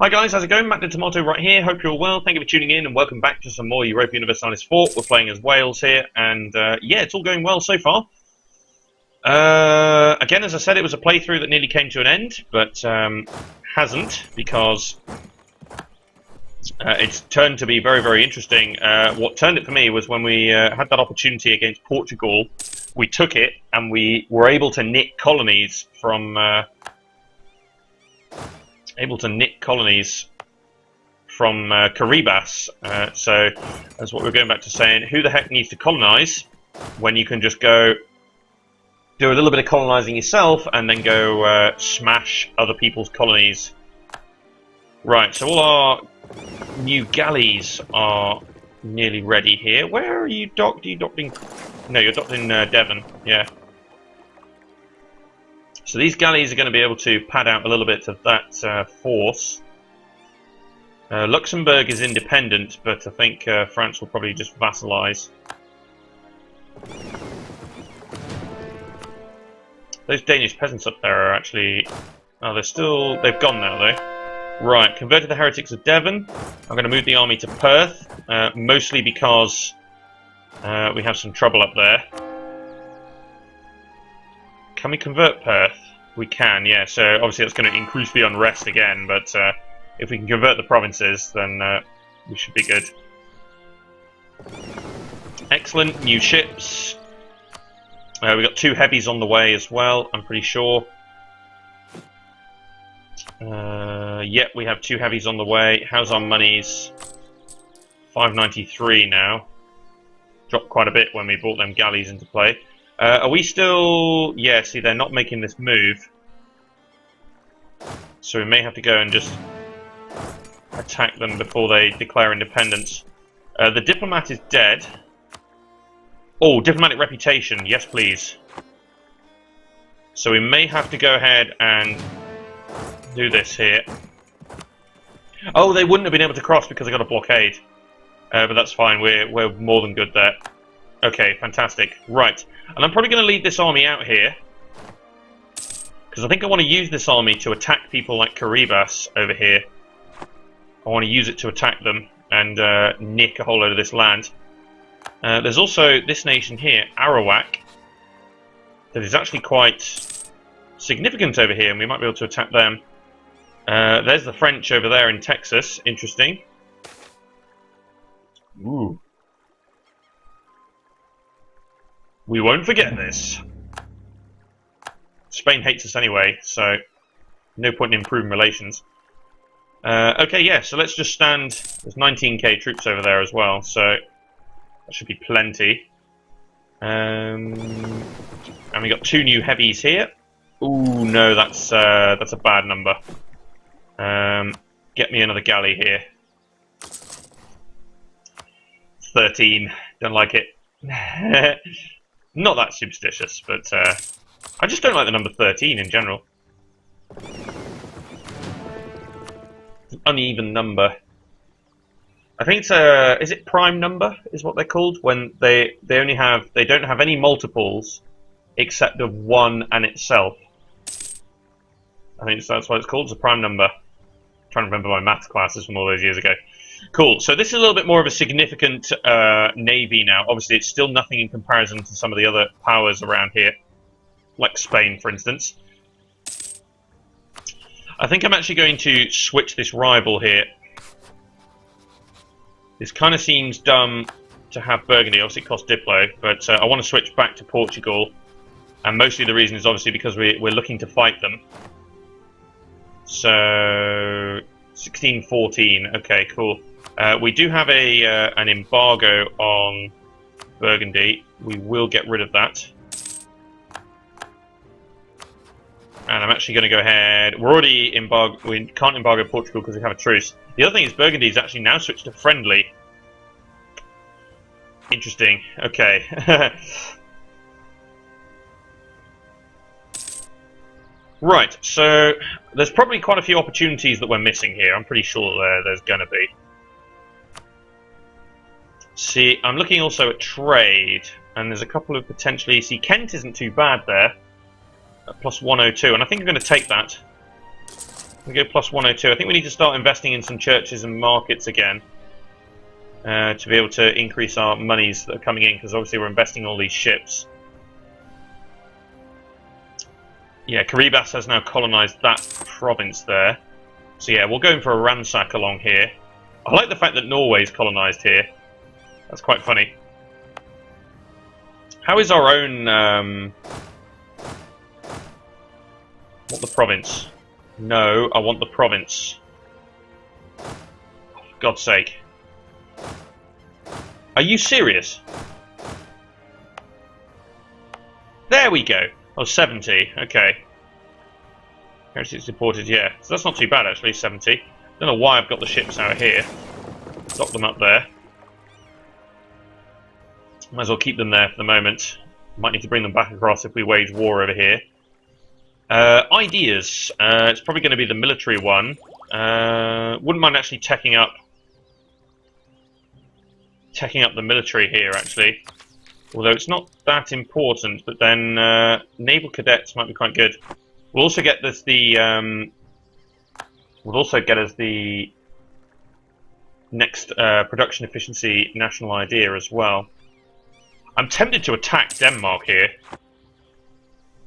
Hi guys, how's it going? Matt the Tomato right here. Hope you're all well. Thank you for tuning in and welcome back to some more Europa Universalis 4. We're playing as Wales here and yeah, it's all going well so far. Again, as I said, it was a playthrough that nearly came to an end, but hasn't because it's turned to be very, very interesting. What turned it for me was when we had that opportunity against Portugal. We took it and we were able to nick colonies from... Caribas. So that's what we're going back to saying. Who the heck needs to colonize when you can just go do a little bit of colonizing yourself and then go smash other people's colonies? Right, so all our new galleys are nearly ready here. Where are you docked? Are you docked in... No, you're docked in Devon, yeah. So these galleys are going to be able to pad out a little bit of that force. Luxembourg is independent, but I think France will probably just vassalize. Those Danish peasants up there are actually... Oh, they're still... They've gone now, though. Right, converted the heretics of Devon. I'm going to move the army to Perth, mostly because we have some trouble up there. Can we convert Perth? We can, yeah. So obviously that's going to increase the unrest again, but if we can convert the provinces, then we should be good. Excellent, new ships. We've got 2 heavies on the way as well, I'm pretty sure. Yep, we have 2 heavies on the way. How's our monies? 593 now. Dropped quite a bit when we brought them galleys into play. Are we still... Yeah, see, they're not making this move. So we may have to go and just attack them before they declare independence. The diplomat is dead. Oh, diplomatic reputation. Yes, please. So we may have to go ahead and do this here. Oh, they wouldn't have been able to cross because they got a blockade. But that's fine. We're more than good there. Okay, fantastic. Right. And I'm probably going to leave this army out here, because I think I want to use this army to attack people like Caribas over here. I want to use it to attack them and nick a whole load of this land. There's also this nation here, Arawak, that is actually quite significant over here, and we might be able to attack them. There's the French over there in Texas. Interesting. Ooh. We won't forget this. Spain hates us anyway, so no point in improving relations. Okay, yeah, so let's just stand... There's 19k troops over there as well, so that should be plenty. And we got 2 new heavies here. Ooh, no, that's a bad number. Get me another galley here. 13. Don't like it. Not that superstitious, but I just don't like the number 13 in general. It's an uneven number. I think it's is it prime number is what they're called when they don't have any multiples except of 1 and itself. I think that's what it's called. It's a prime number. I'm trying to remember my maths classes from all those years ago. Cool, so this is a little bit more of a significant navy now. Obviously, it's still nothing in comparison to some of the other powers around here, like Spain, for instance. I think I'm actually going to switch this rival here. This kind of seems dumb to have Burgundy. Obviously, it costs Diplo, but I want to switch back to Portugal. And mostly the reason is obviously because we're looking to fight them. So... 1614, okay, cool. We do have an embargo on Burgundy. We will get rid of that. And I'm actually going to go ahead... We're already embargoed... We can't embargo Portugal because we have a truce. The other thing is Burgundy is actually now switched to friendly. Interesting, okay. Right, so there's probably quite a few opportunities that we're missing here. I'm pretty sure there's going to be. See, I'm looking also at trade, and there's a couple of potentially... See, Kent isn't too bad there, at plus 102, and I think I'm going to take that. We go plus 102. I think we need to start investing in some churches and markets again to be able to increase our monies that are coming in, because obviously we're investing in all these ships. Yeah, Kiribati has now colonised that province there. So yeah, we'll go in for a ransack along here. I like the fact that Norway's colonised here. That's quite funny. How is our own... want the province? No, I want the province. Oh, for God's sake. Are you serious? There we go. Oh, 70. Okay. Heritage deported, yeah. So that's not too bad, actually, 70. Don't know why I've got the ships out here. Dock them up there. Might as well keep them there for the moment. Might need to bring them back across if we wage war over here. Ideas. It's probably going to be the military one. Wouldn't mind actually teching up the military here, actually. Although it's not that important, but then naval cadets might be quite good. We'll also get us the next production efficiency national idea as well. I'm tempted to attack Denmark here.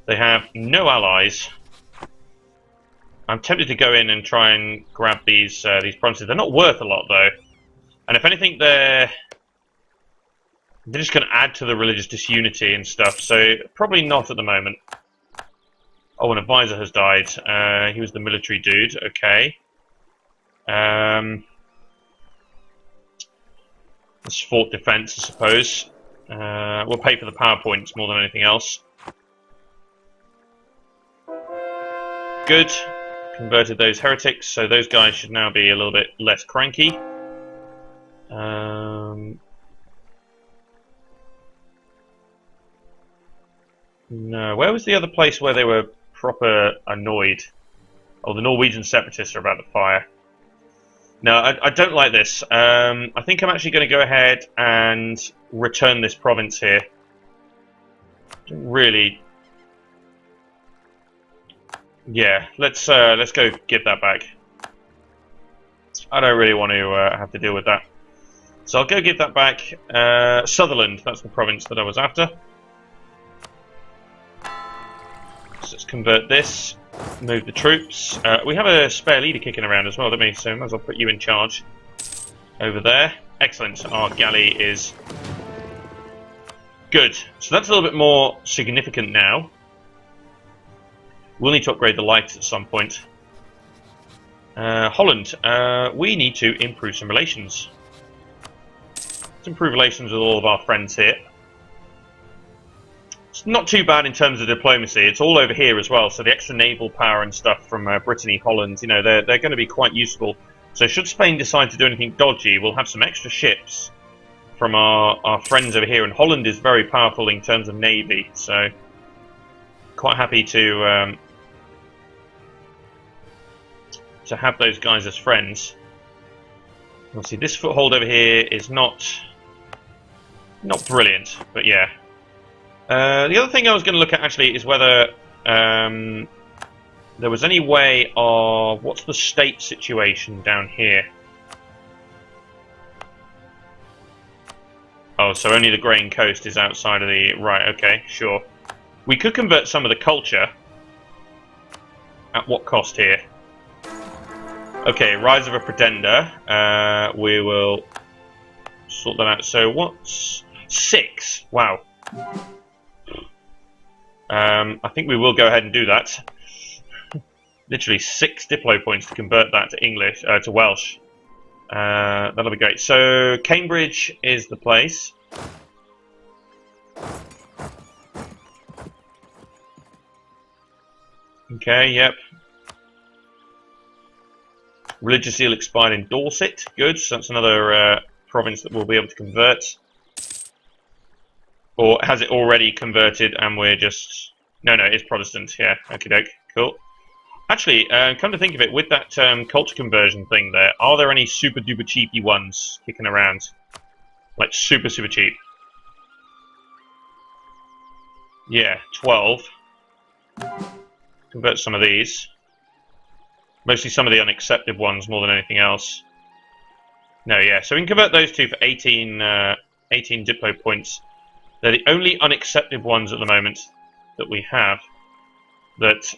They have no allies. I'm tempted to go in and try and grab these provinces. They're not worth a lot though, and if anything, they're just going to add to the religious disunity and stuff. So probably not at the moment. Oh, an advisor has died. He was the military dude. Okay. It's fort defense, I suppose. We'll pay for the PowerPoints more than anything else. Good. Converted those heretics, so those guys should now be a little bit less cranky. No, where was the other place where they were proper annoyed? Oh, the Norwegian separatists are about to fire. No, I don't like this. I think I'm actually going to go ahead and return this province here. Really. Yeah, let's go give that back. I don't really want to have to deal with that. So I'll go give that back. Sutherland, that's the province that I was after. So let's convert this. Move the troops. We have a spare leader kicking around as well, don't we? So I might as well put you in charge over there. Excellent. Our galley is good. So that's a little bit more significant now. We'll need to upgrade the lights at some point. Holland. We need to improve some relations. Let's improve relations with all of our friends here. It's not too bad in terms of diplomacy. It's all over here as well, so the extra naval power and stuff from Brittany, Holland, you know, they're going to be quite useful. So should Spain decide to do anything dodgy, we'll have some extra ships from our friends over here. And Holland is very powerful in terms of navy, so quite happy to have those guys as friends. Obviously, this foothold over here is not brilliant, but yeah. The other thing I was going to look at actually is whether there was any way of... What's the state situation down here? Oh, so only the Grain Coast is outside of the... Right, okay, sure. We could convert some of the culture. At what cost here? Okay, Rise of a Pretender. We will sort that out. So what's... 6? Wow. I think we will go ahead and do that. Literally 6 Diplo points to convert that to English, to Welsh. That'll be great. So Cambridge is the place. Okay, yep. Religious seal expired in Dorset. Good, so that's another province that we'll be able to convert. Or has it already converted and we're just... No, it's Protestant, yeah, okie doke, cool. Actually, come to think of it, with that culture conversion thing there, are there any super duper cheapy ones kicking around? Like super cheap? Yeah, 12. Convert some of these. Mostly some of the unaccepted ones more than anything else. No, yeah, so we can convert those two for 18 Diplo points. They're the only unaccepted ones at the moment that we have that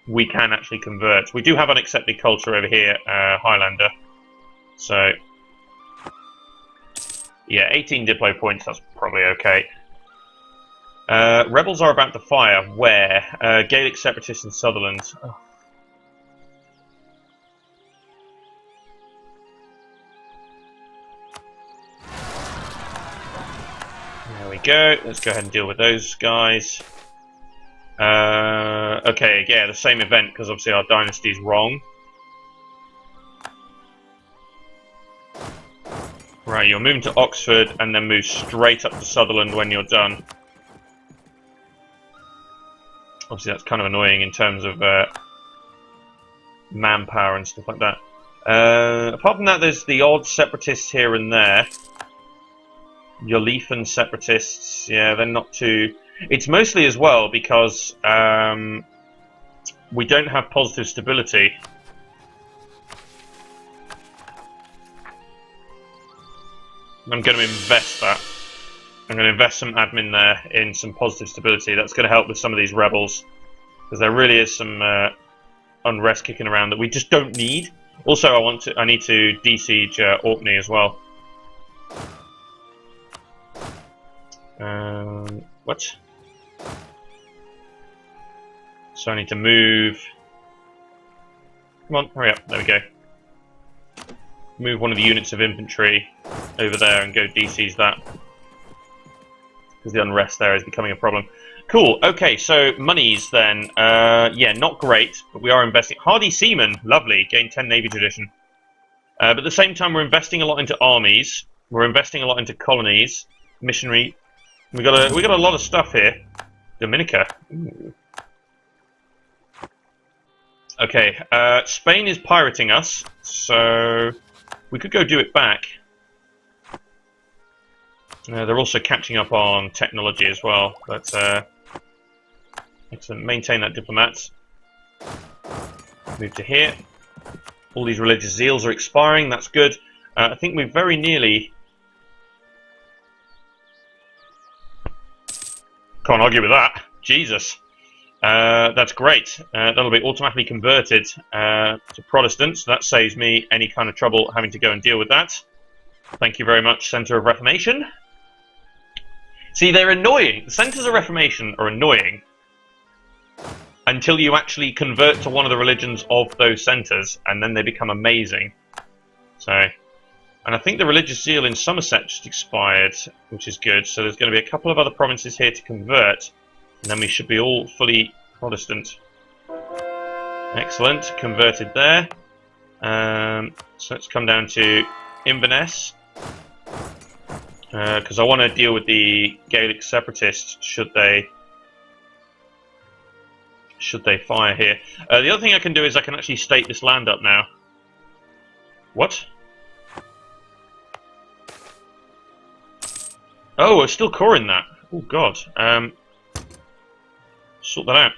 we can actually convert. We do have unaccepted culture over here, Highlander. So, yeah, 18 Diplo points, that's probably okay. Rebels are about to fire. Where? Gaelic Separatists in Sutherland. Oh. There we go. Let's go ahead and deal with those guys. Okay, yeah, the same event, because obviously our dynasty's wrong. Right, you're moving to Oxford and then move straight up to Sutherland when you're done. Obviously that's kind of annoying in terms of manpower and stuff like that. Apart from that, there's the odd separatists here and there. Your Leafan separatists, yeah, they're not too... It's mostly as well because we don't have positive stability. I'm going to invest that. I'm going to invest some admin there in some positive stability. That's going to help with some of these rebels, because there really is some unrest kicking around that we just don't need. Also, I need to de-siege Orkney as well. What? So I need to move. Come on, hurry up. There we go. Move one of the units of infantry over there and go de-siege that, because the unrest there is becoming a problem. Cool. Okay, so monies then. Yeah, not great, but we are investing. Hardy Seamen, lovely. Gain 10 Navy tradition. But at the same time, we're investing a lot into armies. We're investing a lot into colonies, missionary. We got a lot of stuff here. Dominica. Ooh. Okay, Spain is pirating us, so we could go do it back. They're also catching up on technology as well, but excellent. Maintain that diplomats. Move to here. All these religious zeals are expiring, that's good. I think we've very nearly... Can't argue with that. Jesus. That's great. That'll be automatically converted to Protestants. That saves me any kind of trouble having to go and deal with that. Thank you very much, Centre of Reformation. See, they're annoying. The Centres of Reformation are annoying until you actually convert to one of the religions of those centres, and then they become amazing. So, and I think the religious zeal in Somerset just expired, which is good. So there's going to be a couple of other provinces here to convert, and then we should be all fully Protestant. Excellent, converted there. So let's come down to Inverness, because I want to deal with the Gaelic separatists should they fire here. The other thing I can do is I can actually state this land up now. What? Oh, we're still coring that. Oh God. Sort that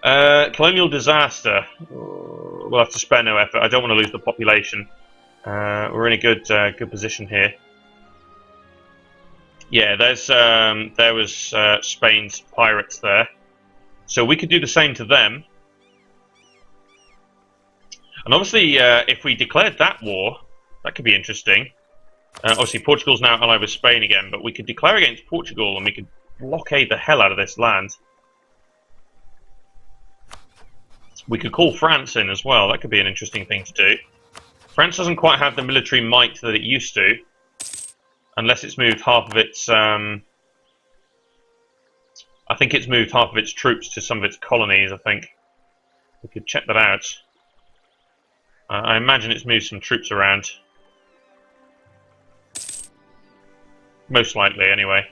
out. Colonial disaster. We'll have to spare no effort. I don't want to lose the population. We're in a good position here. Yeah, there was Spain's pirates there, so we could do the same to them. And obviously, if we declared that war, that could be interesting. Obviously, Portugal's now allied with Spain again, but we could declare against Portugal and we could blockade the hell out of this land. We could call France in as well. That could be an interesting thing to do. France doesn't quite have the military might that it used to, unless it's moved half of its... I think it's moved half of its troops to some of its colonies, I think. We could check that out. I imagine it's moved some troops around. Most likely, anyway.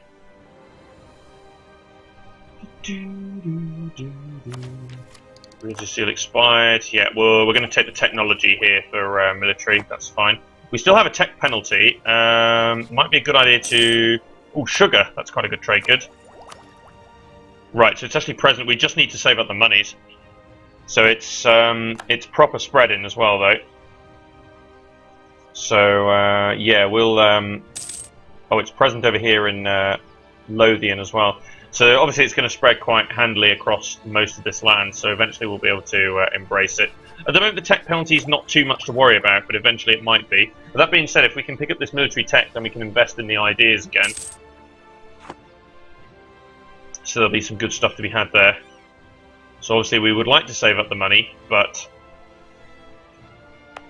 Religious seal expired. Yeah, well, we're going to take the technology here for military. That's fine. We still have a tech penalty. Might be a good idea to... Oh, sugar. That's quite a good trade good. Right, so it's actually present. We just need to save up the monies. So it's proper spreading as well, though. So yeah, we'll. Oh, it's present over here in Lothian as well. So obviously it's going to spread quite handily across most of this land. So eventually we'll be able to embrace it. At the moment, the tech penalty is not too much to worry about, but eventually it might be. But that being said, if we can pick up this military tech, then we can invest in the ideas again. So there'll be some good stuff to be had there. So obviously we would like to save up the money, but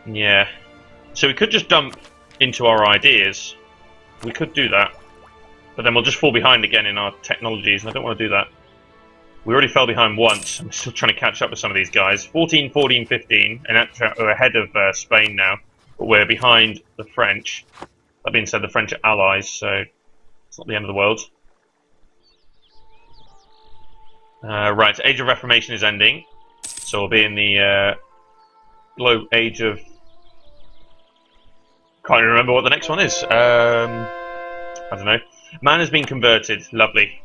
yeah. So we could just dump into our ideas. We could do that. But then we'll just fall behind again in our technologies, and I don't want to do that. We already fell behind once. I'm still trying to catch up with some of these guys. 14, 14, 15, and we're ahead of Spain now. But we're behind the French. That being said, the French are allies, so it's not the end of the world. Right, Age of Reformation is ending. So we'll be in the age of... Can't even remember what the next one is. I don't know. Man has been converted. Lovely.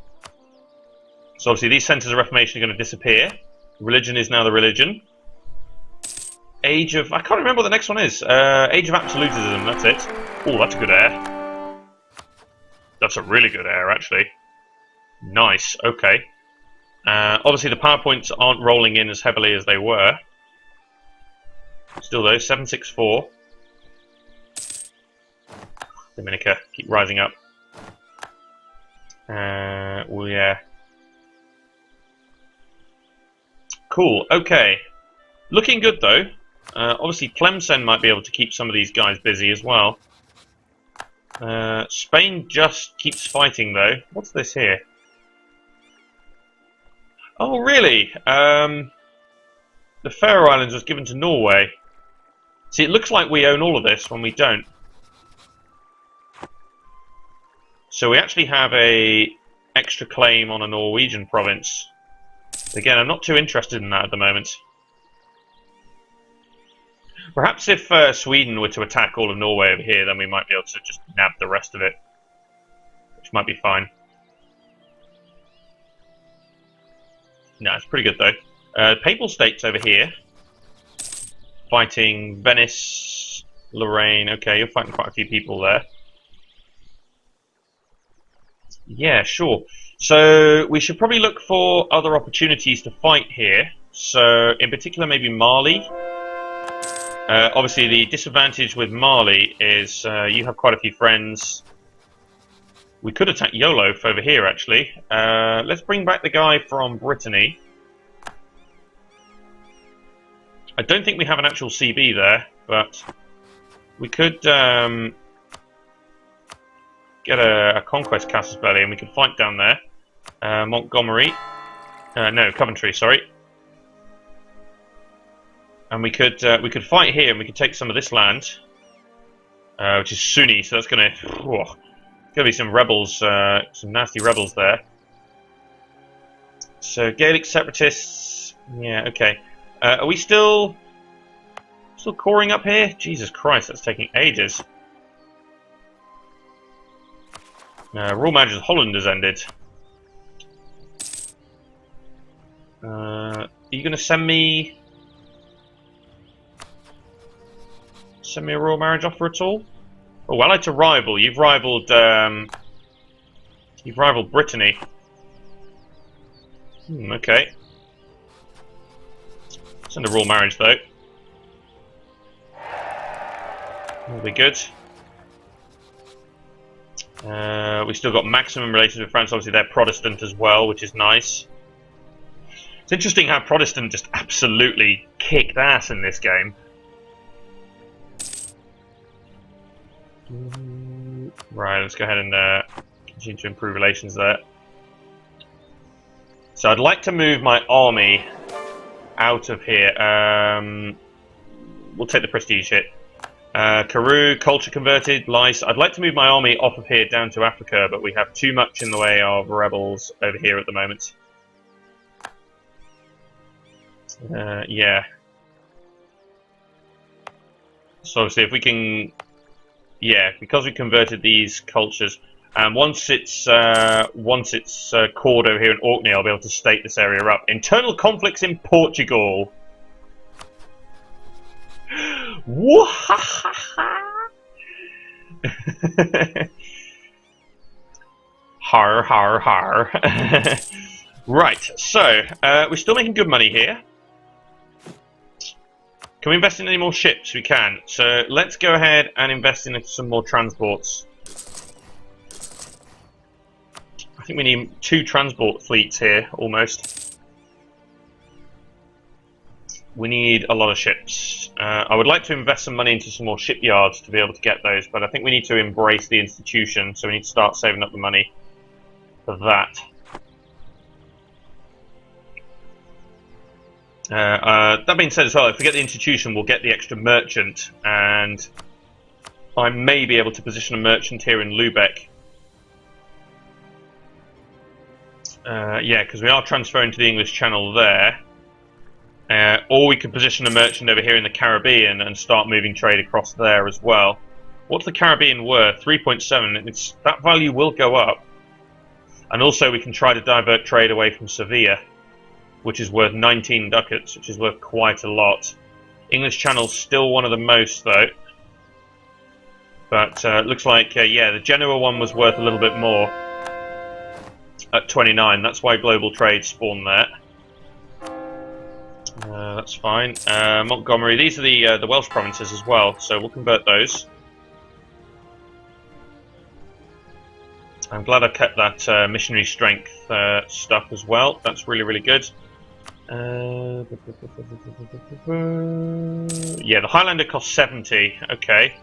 So obviously these centres of Reformation are going to disappear. Religion is now the religion. Age of... I can't remember what the next one is. Age of Absolutism, that's it. Oh, that's a good heir. That's a really good heir, actually. Nice, okay. Obviously the PowerPoints aren't rolling in as heavily as they were. Still though, 764. Dominica, keep rising up. Well, yeah. Cool, okay. Looking good though. Obviously Tlemcen might be able to keep some of these guys busy as well. Spain just keeps fighting though. What's this here? Oh, really? The Faroe Islands was given to Norway. See, it looks like we own all of this when we don't. So we actually have a extra claim on a Norwegian province. Again, I'm not too interested in that at the moment. Perhaps if Sweden were to attack all of Norway over here, then we might be able to just nab the rest of it. Which might be fine. No, it's pretty good though. Papal States over here. Fighting Venice, Lorraine. Okay, you're fighting quite a few people there. Yeah, sure. So we should probably look for other opportunities to fight here. So in particular maybe Mali. Obviously the disadvantage with Mali is you have quite a few friends. We could attack Yolof over here actually. Let's bring back the guy from Brittany. I don't think we have an actual CB there, but we could get a conquest casus belli and we could fight down there. Montgomery. No, Coventry, sorry. And we could fight here and we could take some of this land, which is Sunni, so that's gonna be some rebels, some nasty rebels there. So Gaelic separatists, yeah, okay. Are we still coring up here? Jesus Christ, that's taking ages. Royal Marriage of Holland has ended. Are you going to send me a royal marriage offer at all? Oh, allied to rival. You've rivaled Brittany. Okay. Send a royal marriage though. That'll be good. We still got maximum relations with France. Obviously, they're Protestant as well, which is nice. It's interesting how Protestant just absolutely kicked ass in this game. Right, let's go ahead and continue to improve relations there. So I'd like to move my army out of here. We'll take the prestige hit. Karoo, culture converted, lice. I'd like to move my army off of here down to Africa, but we have too much in the way of rebels over here at the moment. Yeah. So obviously if we can... Yeah, because we converted these cultures, once it's cored over here in Orkney, I'll be able to state this area up. Internal conflicts in Portugal. Wahahaha! Har har har. Right, so we're still making good money here. Can we invest in any more ships? We can. So let's go ahead and invest in some more transports. I think we need 2 transport fleets here, almost. We need a lot of ships. I would like to invest some money into some more shipyards to be able to get those, but I think we need to embrace the institution, so we need to start saving up the money for that. That being said as well, if we get the institution, we'll get the extra merchant, and I may be able to position a merchant here in Lubeck. Yeah, because we are transferring to the English Channel there. Or we could position a merchant over here in the Caribbean and start moving trade across there as well. What's the Caribbean worth? 3.7. That value will go up. And also we can try to divert trade away from Sevilla, which is worth 19 ducats, which is worth quite a lot. English Channel's still one of the most, though. But it looks like, yeah, the Genoa one was worth a little bit more at 29. That's why global trade spawned there. That's fine. Montgomery, these are the Welsh provinces as well, so we'll convert those. I'm glad I kept that missionary strength stuff as well. That's really, really good. Yeah, the Highlander costs 70. Okay.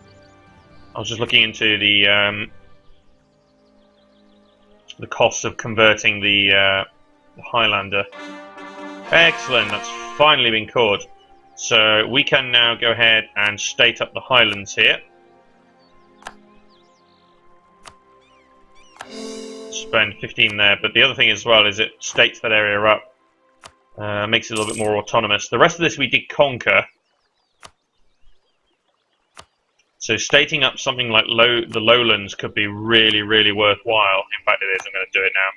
I was just looking into the cost of converting the Highlander. Excellent, that's finally been caught. So we can now go ahead and state up the Highlands here. Spend 15 there, but the other thing as well is it states that area up. Makes it a little bit more autonomous. The rest of this we did conquer. So stating up something like the lowlands could be really, really worthwhile. In fact it is, I'm going to do it now.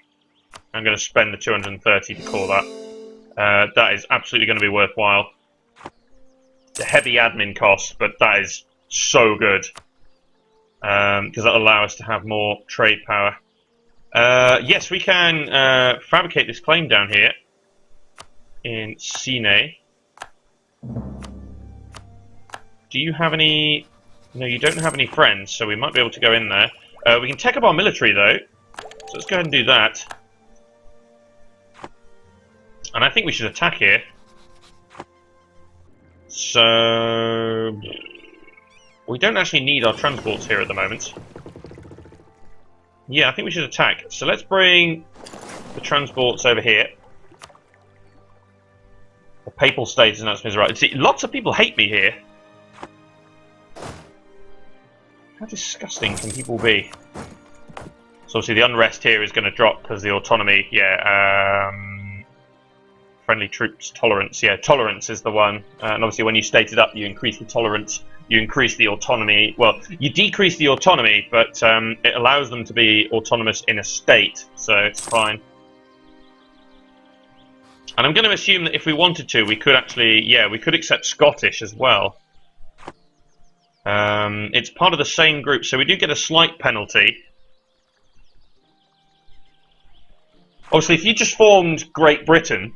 I'm going to spend the 230 to call that. That is absolutely going to be worthwhile. It's a heavy admin cost, but that is so good. Because that'll allow us to have more trade power. Yes, we can fabricate this claim down here in Sine. Do you have any... No, you don't have any friends, so we might be able to go in there. We can take up our military, though. So let's go ahead and do that. And I think we should attack here. So... we don't actually need our transports here at the moment. Yeah, I think we should attack. So let's bring the transports over here. The Papal States announcement is right. See, lots of people hate me here. How disgusting can people be? So obviously the unrest here is going to drop because the autonomy, yeah, friendly troops tolerance, yeah, tolerance is the one. And obviously when you state it up, you increase the tolerance, you increase the autonomy. Well, you decrease the autonomy, but it allows them to be autonomous in a state, so it's fine. And I'm going to assume that if we wanted to, we could actually, yeah, we could accept Scottish as well. It's part of the same group, so we do get a slight penalty. Obviously, if you just formed Great Britain,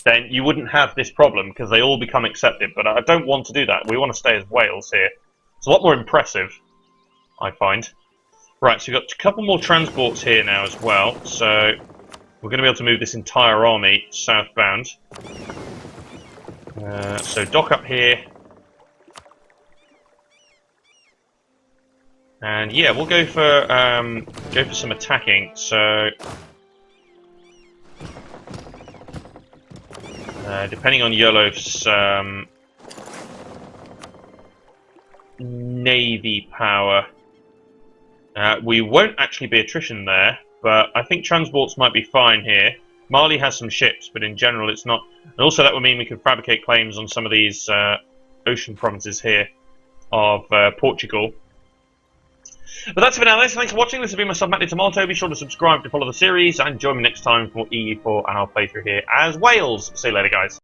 then you wouldn't have this problem, because they all become accepted, but I don't want to do that. We want to stay as Wales here. It's a lot more impressive, I find. Right, so we've got a couple more transports here now as well, so we're going to be able to move this entire army southbound. So dock up here. And yeah, we'll go for some attacking. So depending on Yolof's navy power, we won't actually be attrition there, but I think transports might be fine here. Mali has some ships, but in general it's not. And also that would mean we could fabricate claims on some of these ocean provinces here of Portugal. But that's it for now. Thanks for watching. This has been myself, Matty Tomato. Be sure to subscribe to follow the series and join me next time for EU4 and our playthrough here as Wales. See you later, guys.